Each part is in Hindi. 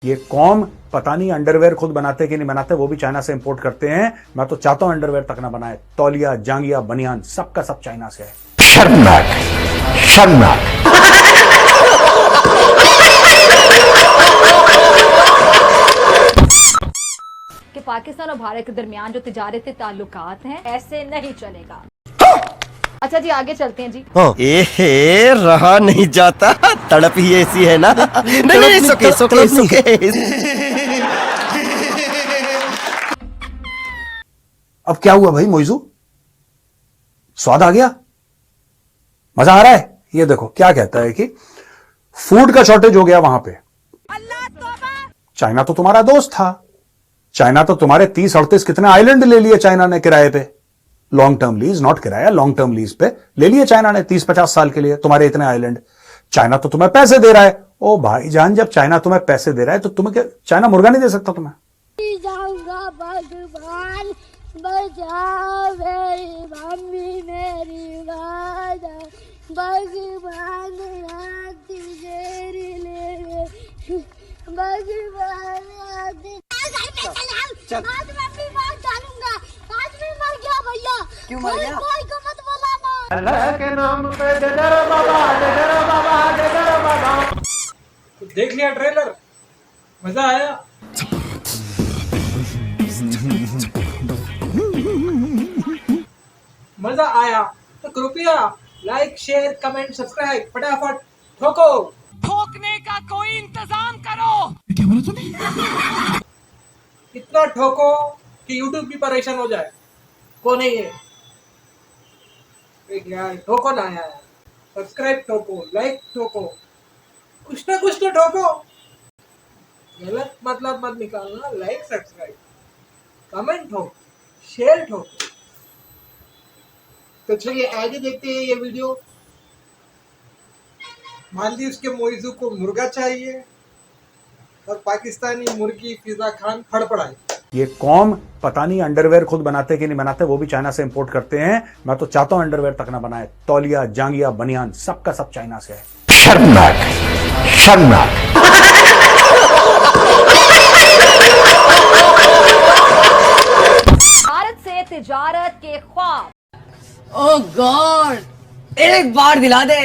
ये कौम पता नहीं अंडरवेयर खुद बनाते कि नहीं बनाते, वो भी चाइना से इंपोर्ट करते हैं। मैं तो चाहता हूं अंडरवेयर तक ना बनाए, तौलिया, जांगिया, बनियान सबका सब चाइना से है। शर्मनाक, शर्मनाक। कि पाकिस्तान और भारत के दरमियान जो तिजारती ताल्लुकात हैं, ऐसे नहीं चलेगा। अच्छा जी, आगे चलते हैं जी। एहे, रहा नहीं जाता, तड़प ही ऐसी है ना। नहीं, सुके, सुके, सुके। अब क्या हुआ भाई मोइजू, स्वाद आ गया, मजा आ रहा है? ये देखो क्या कहता है कि फूड का शॉर्टेज हो गया वहां पे। चाइना तो तुम्हारा दोस्त था, चाइना तो तुम्हारे 30-38 कितने आइलैंड ले लिए चाइना ने किराए पे, लॉन्ग टर्म लीज, नॉट किराया, लॉन्ग टर्म लीज पे ले लिए चाइना ने 30-50 साल के लिए तुम्हारे इतने आइलैंड। चाइना तो तुम्हें पैसे दे रहा है। ओ भाईजान, जब चाइना तुम्हें पैसे दे रहा है तो तुम्हें क्या चाइना मुर्गा नहीं दे सकता तुम्हें? जाऊंगा भगवान, बचाओ मेरी मम्मी, मेरी बाजा, भगवान आती तेरी ले, भगवान आती। आज मम्मी मार डालूंगा, आज मैं मर गया भैया। क्यों मर गया? कोई को मत बुलाना। अल्लाह के नाम पे जय बाबा, जय बाबा, जय बाबा। देख लिया ट्रेलर, मजा आया? मजा आया तो कृपया लाइक, शेयर, कमेंट, सब्सक्राइब फटाफट ठोको। ठोकने का कोई इंतजाम करो। क्या बोला तूने? इतना ठोको कि YouTube भी परेशान हो जाए। को नहीं है एक यार, ठोको ना यार, सब्सक्राइब ठोको, लाइक ठोको, कुछ ना कुछ तो ठोको। गलत मतलब मत निकालना। लाइक, सब्सक्राइब, कमेंट ठोको, शेयर ठोको। तो चलिए आगे देखते हैं ये वीडियो। मालदीव के मोइजू को मुर्गा चाहिए और पाकिस्तानी मुर्गी फिजा खान फड़फड़ाई। ये कौम पता नहीं अंडरवेयर खुद बनाते कि नहीं बनाते, वो भी चाइना से इंपोर्ट करते हैं। मैं तो चाहता हूं अंडरवेयर तक ना बनाए, तौलिया, जांगिया, बनियान सबका सब चाइना से है। शर्मनाक, शर्मनाक। भारत से तिजारत के ख्वाब। ओह गॉड, एक बार दिला दे।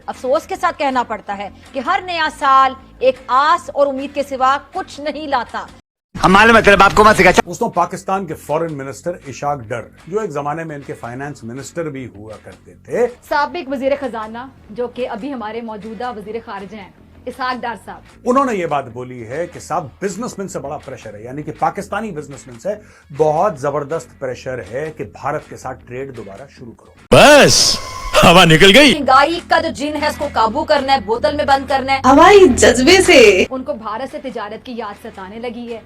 अफसोस के साथ कहना पड़ता है कि हर नया साल एक आस और उम्मीद के सिवा कुछ नहीं लाता। हमारे मतलब बाप को मत सिखा। दोस्तों, पाकिस्तान के फॉरेन मिनिस्टर इशाक डर, जो एक जमाने में इनके फाइनेंस मिनिस्टर भी हुआ करते थे, साबिक वजीर खजाना, जो कि अभी हमारे मौजूदा वजीर खारिजा हैं, इसाक डार साहब, उन्होंने ये बात बोली है कि साहब बिजनेसमैन से बड़ा प्रेशर है, यानी कि पाकिस्तानी बिजनेसमैन से बहुत जबरदस्त प्रेशर है कि भारत के साथ ट्रेड दोबारा शुरू करो। बस हवा निकल गई। महंगाई का जो जिन है उसको काबू करना है, बोतल में बंद करना है। हवाई जज्बे से उनको भारत से तिजारत की याद सताने लगी है।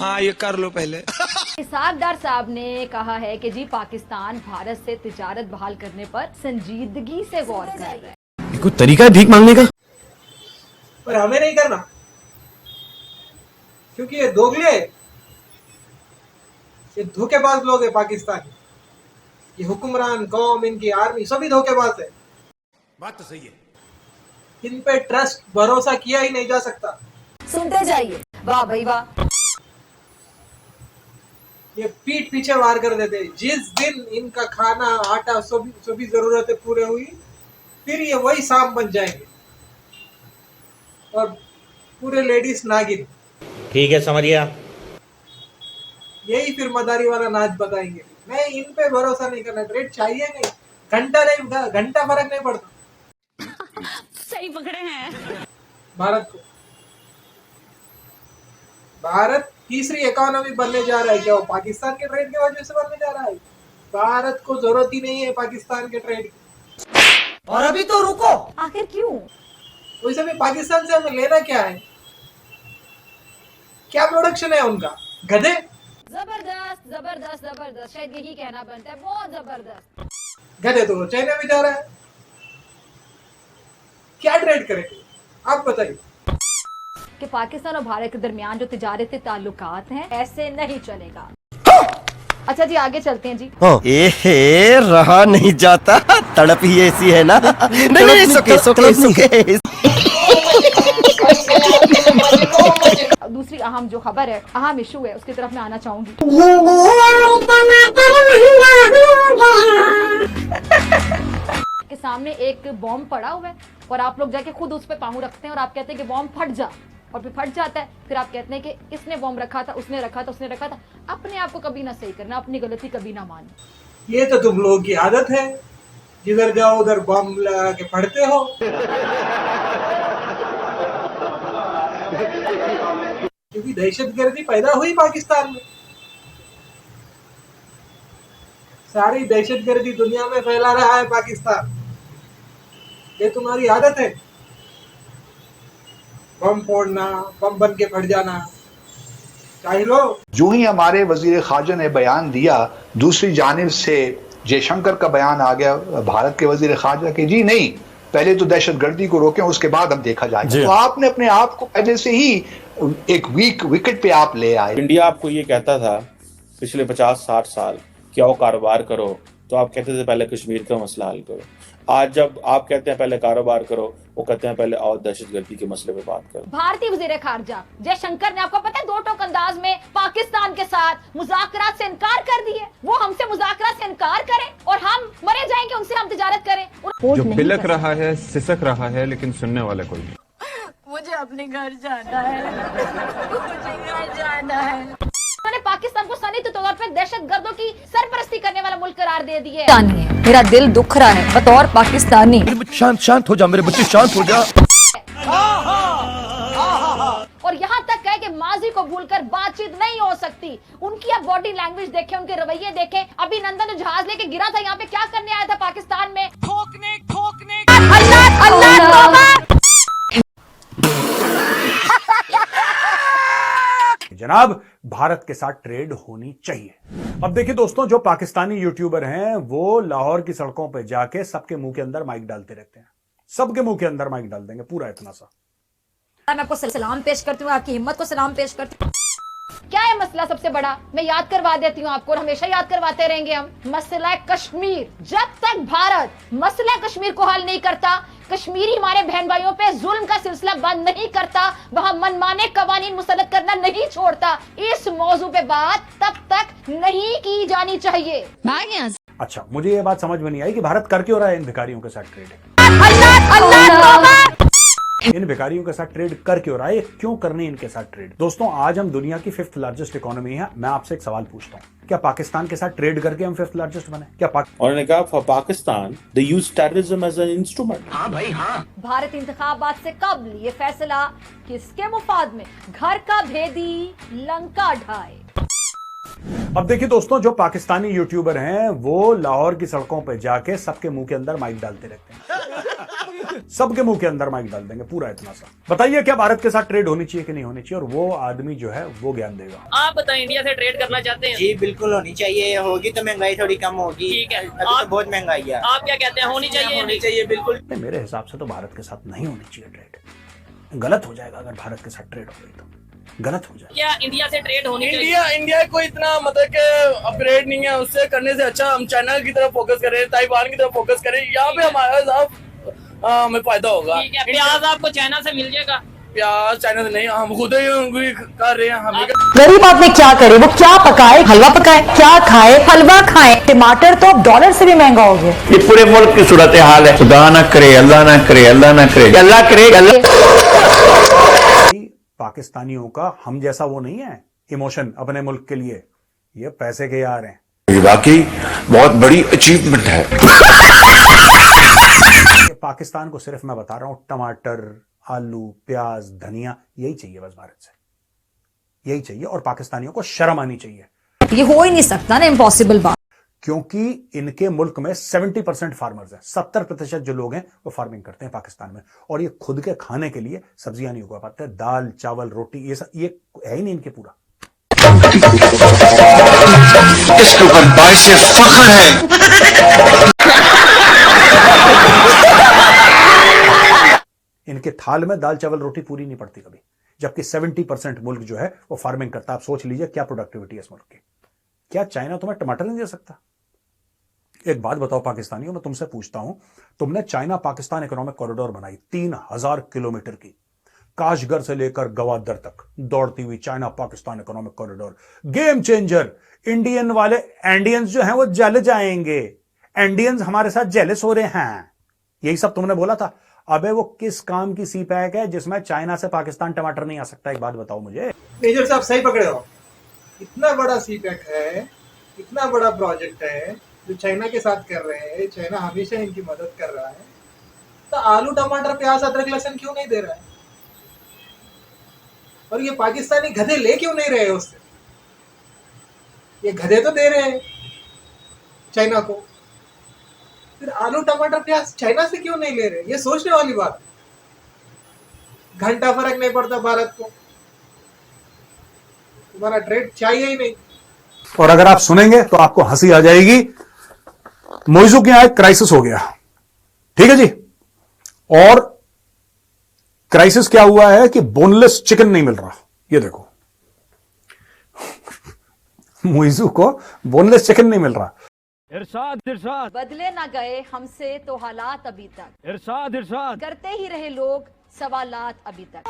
हाँ, ये कर लो पहले। इसाक डार साहब ने कहा है कि जी पाकिस्तान भारत से तिजारत बहाल करने पर संजीदगी से गौर कर रहा है। कोई तरीका है भीख मांगने का? पर हमें नहीं करना, क्योंकि ये दोगले, ये धोखेबाज लोग हैं पाकिस्तानी। ये हुक्मरान, कौम, इनकी आर्मी सभी धोखेबाज है। बात तो सही है। इन पे ट्रस्ट, भरोसा किया ही नहीं जा सकता। सुनते जाइए, वाह भाई वाह। ये पीठ पीछे वार कर देते। जिस दिन इनका खाना, आटा, सभी जरूरतें पूरे हुई, फिर ये वही सांप बन जाएंगे और पूरे लेडीज नागिन। ठीक है, समझ गया। यही फिर मदारी वाला नाच बताएंगे। मैं इन पे भरोसा नहीं करना। ट्रेड चाहिए नहीं, घंटा फर्क नहीं पड़ता। सही पकड़े हैं भारत को। भारत तीसरी इकोनॉमी बनने जा रहा है। क्या वो पाकिस्तान के ट्रेड की वजह से बनने जा रहा है? भारत को जरूरत ही नहीं है पाकिस्तान के ट्रेड की। और अभी तो रुको। आखिर क्यों? वैसे भी पाकिस्तान से हमें लेना क्या है? क्या प्रोडक्शन है उनका? गधे। जबरदस्त जबरदस्त जबरदस्त, शायद यही कहना बनता है, बहुत जबरदस्त। गधे तो चाइना में जा रहा है। क्या ट्रेड करेंगे आप बताइए? कि पाकिस्तान और भारत के दरमियान जो तिजारती ताल्लुकात हैं, ऐसे नहीं चलेगा। अच्छा जी, आगे चलते हैं जी। एहे, रहा नहीं जाता, तड़प ही ऐसी है ना। नहीं, सुके, सुके, सुके। अहम जो खबर है, अहम इशू है, उसकी तरफ मैं आना चाहूंगी। के सामने एक बॉम्ब पड़ा हुआ है और आप लोग जाके खुद उस पर पाँव रखते हैं और आप कहते हैं कि बॉम्ब फट जा, और फिर फट जाता है। फिर आप कहते हैं कि इसने बॉम्ब रखा था, उसने रखा था, उसने रखा था। अपने आप को कभी ना सही करना, अपनी गलती कभी ना मानना। ये तो तुम लोगों की आदत है, जिधर जाओ उधर बम लगा के पढ़ते हो। क्योंकि दहशतगर्दी पैदा हुई पाकिस्तान में, सारी दहशतगर्दी दुनिया में फैला रहा है पाकिस्तान। ये तुम्हारी आदत है, बम फोड़ना, बम बन के फट जाना। चाहे लो। जो ही हमारे वजीर खारजा ने बयान दिया, दूसरी जानिब से जयशंकर का बयान आ गया भारत के वजीर खारजा के, जी नहीं, पहले तो दहशतगर्दी को रोकें, उसके बाद हम देखा जाएगा। तो आपने अपने आप को पहले से ही एक वीक विकेट पे आप ले आए। इंडिया आपको ये कहता था पिछले 50-60 साल कि आओ कारोबार करो, तो आप कहते थे पहले कश्मीर का मसला हल करो। आज जब आप कहते हैं पहले कारोबार करो, वो कहते हैं पहले आओ दहशतगर्दी के मसले पे बात करो। भारतीय वजीर खारजा जयशंकर ने, आपको पता है, दो टोक अंदाज में पाकिस्तान के साथ मुज़ाकरात से इनकार कर दिए। वो हमसे मुज़ाकरात से इनकार करें और हम मरे जाएंगे, उनसे हम तिजारत करें। जो बिलक रहा है, सिसक रहा है, लेकिन सुनने वाला कोई नहीं। मुझे अपने घर जाना है, मुझे घर जाना है। उन्होंने पाकिस्तान को संयुक्त तौर पर दहशतगर्दों की सरपरस्ती करने वाला मुल्क करार दे दिया है। मेरा दिल दुख रहा है बतौर पाकिस्तानी। शांत हो जा मेरे बच्चे, शांत हो जा। और यहाँ तक है कि माजी को भूलकर बातचीत नहीं हो सकती। उनकी आप बॉडी लैंग्वेज देखें, उनके रवैये देखें। अभी नंदन जो जहाज लेके गिरा था यहाँ पे, क्या करने आया था पाकिस्तान में? ठोकने ठोकने। अल्लाह अल्लाह तौबा। जनाब, भारत के साथ ट्रेड होनी चाहिए। अब देखिए दोस्तों, जो पाकिस्तानी यूट्यूबर हैं वो लाहौर की सड़कों पे जाके सबके मुंह के अंदर माइक डालते रहते हैं। सबके मुंह के अंदर माइक डाल देंगे, पूरा इतना सा। मैं आपको सलाम पेश करती हूँ, आपकी हिम्मत को सलाम पेश करती हूँ। क्या है मसला सबसे बड़ा? मैं याद करवा देती हूँ आपको, और हमेशा याद करवाते रहेंगे हम। मसला कश्मीर। जब तक भारत मसला कश्मीर को हल नहीं करता, कश्मीरी हमारे बहन भाइयों पे जुल्म का सिलसिला बंद नहीं करता, वहां मनमाने कवानीन मुसल्लत करना नहीं छोड़ता, इस मौजू पे बात तब तक नहीं की जानी चाहिए। अच्छा, मुझे ये बात समझ में नहीं आई कि भारत कर क्यों रहा है इन भिखारियों के साथ ट्रेड। इन भिखारियों के साथ ट्रेड कर क्यों रहा है, क्यों करनी इनके साथ ट्रेड? दोस्तों, आज हम दुनिया की 5th लार्जेस्ट इकोनॉमी है। मैं आपसे एक सवाल पूछता हूँ, क्या पाकिस्तान के साथ ट्रेड करके हम 5th लार्जेस्ट बने? क्या उन्होंने कहा for Pakistan they use terrorism as an instrument. हाँ भाई हाँ। भारत इंतखाबात से कबल ये फैसला किसके मुफाद में? घर का भेदी लंका ढाए। अब देखिए दोस्तों, जो पाकिस्तानी यूट्यूबर हैं वो लाहौर की सड़कों पे जाके सबके मुंह के अंदर माइक डालते रहते हैं। सबके मुंह के अंदर माइक डाल देंगे, पूरा इतना सा। बताइए, क्या भारत के साथ ट्रेड होनी चाहिए कि नहीं होनी चाहिए? और वो आदमी जो है वो ज्ञान देगा। आप बताएं, इंडिया से ट्रेड करना चाहते हैं? जी बिल्कुल होनी चाहिए, होगी तो महंगाई थोड़ी कम होगी। ठीक है, अभी तो बहुत महंगाई है। आप क्या कहते हैं, होनी चाहिए? होनी चाहिए बिल्कुल। मेरे हिसाब से तो भारत के साथ नहीं होनी चाहिए ट्रेड। गलत हो जाएगा अगर भारत के साथ ट्रेड हो गई, तो गलत हो जाएगा। क्या इंडिया से ट्रेड होनी चाहिए? इंडिया कोई इतना मतलब के अपग्रेड नहीं है, उससे करने से अच्छा हम चाइना की तरफ फोकस करें, ताइवान की तरफ फोकस करें, यहाँ पे हमारा हमें फायदा होगा। ठीक है, प्याज आपको चाइना से मिल जाएगा? प्याज चाइना से नहीं, हम खुद ही कर रहे हैं। हमें गरीब आदमी क्या करे, वो क्या पकाए? हलवा पकाए, क्या खाए? हलवा खाए। टमाटर तो डॉलर से भी महंगा हो गया। ये पूरे मुल्क की सूरत हाल है। खुदा ना करे, अल्लाह ना करे, अल्लाह ना करे, अल्लाह करे, पाकिस्तानियों का हम जैसा वो नहीं है इमोशन अपने मुल्क के लिए, ये पैसे के यार हैं। वाकई बहुत बड़ी अचीवमेंट है। पाकिस्तान को सिर्फ मैं बता रहा हूं, टमाटर, आलू, प्याज, धनिया, यही चाहिए बस भारत से, यही चाहिए। और पाकिस्तानियों को शर्म आनी चाहिए। ये हो ही नहीं सकता ना, इम्पॉसिबल बात। क्योंकि इनके मुल्क में 70% फार्मर्स हैं, 70% जो लोग हैं वो फार्मिंग करते हैं पाकिस्तान में, और ये खुद के खाने के लिए सब्जियां नहीं उगा पाते। दाल, चावल, रोटी, ये सब ये है ही नहीं इनके पूरा। इसके ऊपर बाइसे फख्र है। इनके थाल में दाल, चावल, रोटी पूरी नहीं पड़ती कभी, जबकि 70% मुल्क जो है वो फार्मिंग करता है। आप सोच लीजिए क्या प्रोडक्टिविटी है इस मुल्क की। क्या चाइना तुम्हें टमाटर नहीं दे सकता? एक बात बताओ पाकिस्तानियों, मैं तुमसे पूछता हूं, तुमने चाइना पाकिस्तान इकोनॉमिक कॉरिडोर बनाई 3000 किलोमीटर की, काशगर से लेकर गवादर तक दौड़ती हुई China Pakistan economic corridor game changer. Indian वाले एंडियंस जो हैं वो जल जाएंगे, एंडियंस हमारे साथ जेलस हो रहे हैं, यही सब तुमने बोला था। अबे वो किस काम की सी पैक है जिसमें चाइना से पाकिस्तान टमाटर नहीं आ सकता? एक बात बताओ मुझे। मेजर साहब सही पकड़े हो, इतना बड़ा सी पैक है, इतना बड़ा प्रोजेक्ट है जो चाइना के साथ कर रहे हैं, चाइना हमेशा इनकी मदद कर रहा है, तो आलू टमाटर प्याज अदरक लहसुन क्यों नहीं दे रहा है? और ये पाकिस्तानी गधे ले क्यों नहीं रहे उससे? ये गधे तो दे रहे हैं चाइना को, फिर आलू टमाटर प्याज चाइना से क्यों नहीं ले रहे? ये सोचने वाली बात है। घंटा फर्क नहीं पड़ता भारत को, तुम्हारा ट्रेड चाहिए ही नहीं। और अगर आप सुनेंगे तो आपको हंसी आ जाएगी। मोइजू के यहां एक क्राइसिस हो गया, ठीक है जी। और क्राइसिस क्या हुआ है कि बोनलेस चिकन नहीं मिल रहा। ये देखो मोइजू को बोनलेस चिकन नहीं मिल रहा। इरशाद इरशाद, बदले ना गए हमसे तो हालात अभी तक, इरशाद इरशाद, करते ही रहे लोग सवालात अभी तक।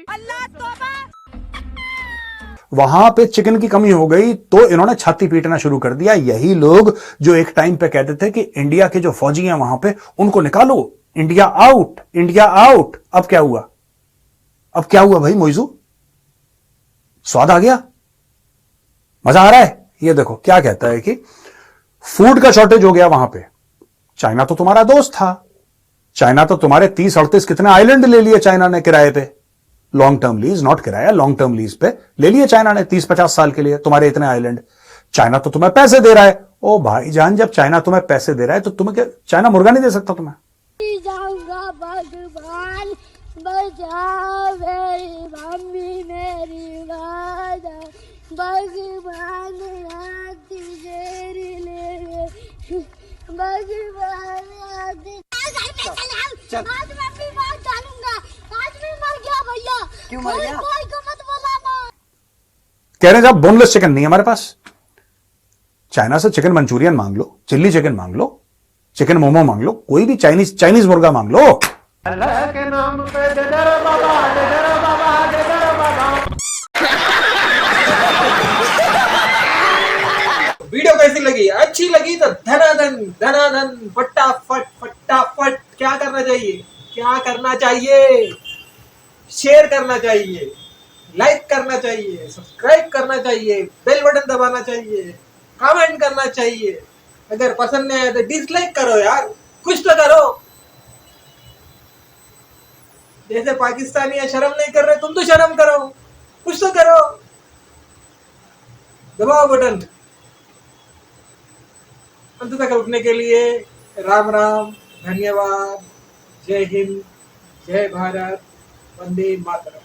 अल्लाह तौबा। वहां पे चिकन की कमी हो गई तो इन्होंने छाती पीटना शुरू कर दिया। यही लोग जो एक टाइम पे कहते थे कि इंडिया के जो फौजी हैं वहां पे उनको निकालो, इंडिया आउट, इंडिया आउट। अब क्या हुआ? अब क्या हुआ भाई मोइजू? स्वाद आ गया? मजा आ रहा है? ये देखो क्या कहता है कि फूड का शॉर्टेज हो गया वहां पे। चाइना तो तुम्हारा दोस्त था, चाइना तो तुम्हारे 30-38 कितने आइलैंड ले लिए चाइना ने किराए पे, लॉन्ग टर्म लीज, नॉट किराया, लॉन्ग टर्म लीज पे ले लिए चाइना ने 30-50 साल के लिए तुम्हारे इतने आइलैंड। चाइना तो तुम्हें पैसे दे रहा है। ओ भाईजान, जब चाइना तुम्हें पैसे दे रहा है तो तुम्हें क्या चाइना मुर्गा नहीं दे सकता तुम्हें? जाऊंगा भगवान बचा मेरी मम्मी मेरी वादा, भगवान भगवान आज मैं भी मार डालूंगा, आज भी मर गया भैया। क्यों मर गया? कोई को मत बुलाना। कह रहे जब बोनलेस चिकन नहीं है हमारे पास, चाइना से चिकन मंचूरियन मांग लो, चिल्ली चिकन मांग लो, चिकन मोमो मांग लो, कोई भी चाइनीज मुर्गा मांग लो। अल्लाह के नाम पे दे दर बाबा, दे दर बाबा, दे दर बाबा। वीडियो कैसी लगी? अच्छी लगी तो धनाधन धनाधन फटाफट फटाफट क्या करना चाहिए? क्या करना चाहिए? शेयर करना चाहिए, लाइक करना चाहिए, सब्सक्राइब करना चाहिए, बेल बटन दबाना चाहिए, कमेंट करना चाहिए। अगर पसंद नहीं आया तो डिसलाइक करो यार, कुछ तो करो। जैसे पाकिस्तानी है शर्म नहीं कर रहे, तुम तो शर्म करो, कुछ तो करो, दबाओ बटन। अंत तक रुकने के लिए राम राम, धन्यवाद, जय हिंद, जय भारत, वंदे मातरम।